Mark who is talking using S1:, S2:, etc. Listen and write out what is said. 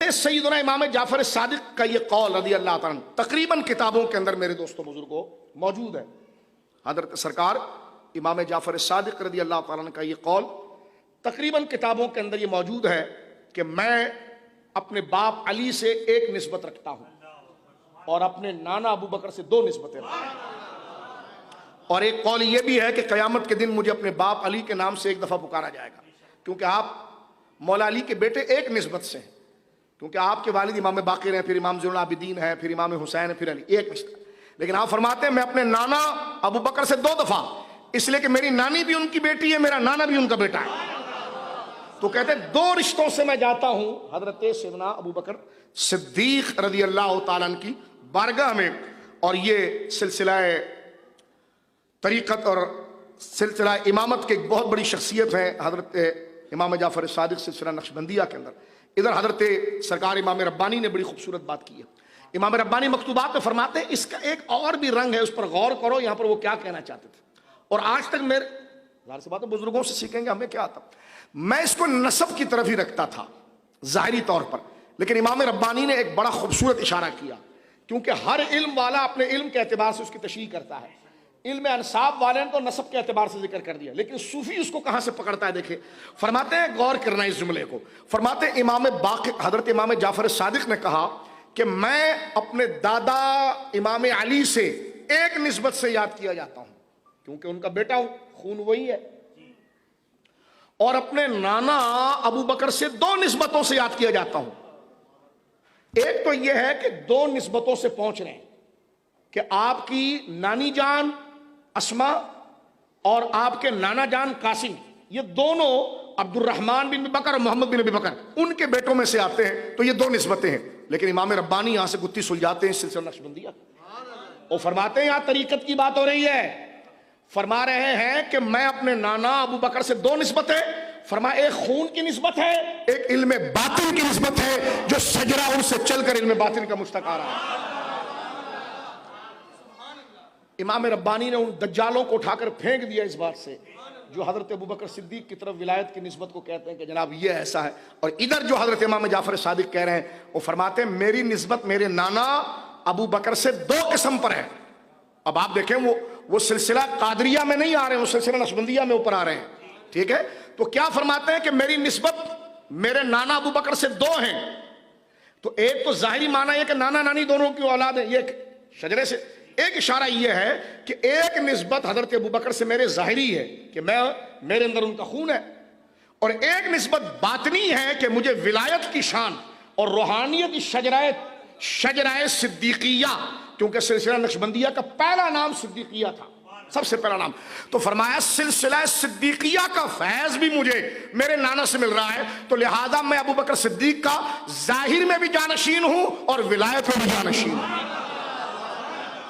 S1: سیدنا امام جعفر صادق کا یہ قول رضی اللہ تعالیٰ عنہ تقریباً کتابوں کے اندر میرے دوستوں بزرگوں موجود ہے۔ حضرت سرکار امام جعفر صادق رضی اللہ تعالیٰ عنہ کا یہ قول تقریباً کتابوں کے اندر یہ موجود ہے کہ میں اپنے باپ علی سے ایک نسبت رکھتا ہوں اور اپنے نانا ابو بکر سے دو نسبتیں رکھتا ہوں، اور ایک قول یہ بھی ہے کہ قیامت کے دن مجھے اپنے باپ علی کے نام سے ایک دفعہ پکارا جائے گا، کیونکہ آپ مولا علی کے بیٹے ایک نسبت سے ہیں، کیونکہ آپ کے والد امام باقر ہیں، پھر امام زین العابدین ہے، پھر امام حسین ہے، پھر علی، ایک نسبت۔ لیکن آپ فرماتے ہیں میں اپنے نانا ابو بکر سے دو دفعہ، اس لیے کہ میری نانی بھی ان کی بیٹی ہے، میرا نانا بھی ان کا بیٹا ہے، تو کہتے ہیں دو رشتوں سے میں جاتا ہوں حضرت سیدنا ابو بکر صدیق رضی اللہ تعالیٰ عنہ کی بارگاہ میں۔ اور یہ سلسلہ طریقت اور سلسلہ امامت کے ایک بہت بڑی شخصیت ہیں حضرت امام جعفر صادق سلسلہ نقشبندیہ کے اندر۔ ادھر حضرت سرکار امام ربانی نے بڑی خوبصورت بات کی ہے۔ امام ربانی مکتوبات میں فرماتے ہیں اس کا ایک اور بھی رنگ ہے، اس پر غور کرو، یہاں پر وہ کیا کہنا چاہتے تھے۔ اور آج تک میرے ظاہر سی بات ہے بزرگوں سے سیکھیں گے، ہمیں کیا آتا، میں اس کو نسب کی طرف ہی رکھتا تھا ظاہری طور پر، لیکن امام ربانی نے ایک بڑا خوبصورت اشارہ کیا، کیونکہ ہر علم والا اپنے علم کے اعتبار سے اس کی تشریح کرتا ہے۔ علم انساب والے نے تو نسب کے اعتبار سے ذکر کر دیا، لیکن صوفی اس کو کہاں سے پکڑتا ہے دیکھیں۔ فرماتے ہیں غور کرنا اس جملے کو، فرماتے ہیں امام باقر حضرت امام جعفر صادق نے کہا کہ میں اپنے دادا امام علی سے ایک نسبت سے یاد کیا جاتا ہوں کیونکہ ان کا بیٹا ہوں، خون وہی ہے، اور اپنے نانا ابو بکر سے دو نسبتوں سے یاد کیا جاتا ہوں۔ ایک تو یہ ہے کہ دو نسبتوں سے پہنچ رہے ہیں کہ آپ کی نانی جان اسما اور آپ کے نانا جان قاسم، یہ دونوں عبد الرحمن بن بکر اور محمد بن ابی بکر ان کے بیٹوں میں سے آتے ہیں، تو یہ دو نسبتیں ہیں۔ لیکن امام ربانی یہاں سے گتی سلجھاتے ہیں سلسلہ نقشبندیہ، اور فرماتے ہیں یہاں طریقت کی بات ہو رہی ہے، فرما رہے ہیں کہ میں اپنے نانا ابو بکر سے دو نسبت ہے، فرمایا ایک خون کی نسبت ہے، ایک علم باطن کی نسبت ہے، جو شجرہ ان سے چل کر علم باطن کا مشتق آ رہا ہے۔ امام ربانی نے ان دجالوں کو اٹھا کر پھینک دیا اس بات سے جو حضرت ابو بکر صدیق کی طرف ولایت کی نسبت کو کہتے ہیں کہ جناب یہ ایسا ہے، اور ادھر جو حضرت امام جعفر صادق کہہ رہے ہیں وہ فرماتے ہیں میری نسبت میرے نانا ابو بکر سے دو قسم پر ہے۔ اب آپ دیکھیں وہ سلسلہ قادریہ میں نہیں آ رہے ہیں، وہ سلسلہ نقشبندیہ میں اوپر آ رہے ہیں، ٹھیک ہے؟ تو کیا فرماتے ہیں کہ میری نسبت میرے نانا ابو بکر سے دو ہیں، تو ایک تو ظاہری معنی ہے کہ نانا نانی دونوں کی اولاد ہے، یہ شجرے سے ایک اشارہ یہ ہے کہ ایک نسبت حضرت ابو بکر سے میرے ظاہری ہے کہ میرے اندر ان کا خون ہے، اور ایک نسبت باطنی ہے کہ مجھے ولایت کی شان اور روحانیت کی شجرہ صدیقیہ، کیونکہ سلسلہ نقشبندیہ کا پہلا نام صدیقیہ تھا، سب سے پہلا نام، تو فرمایا سلسلہ صدیقیہ کا فیض بھی مجھے میرے نانا سے مل رہا ہے، تو لہذا میں ابو بکر صدیق کا ظاہر میں بھی جانشین ہوں اور ولایت میں بھی جانشین ہوں۔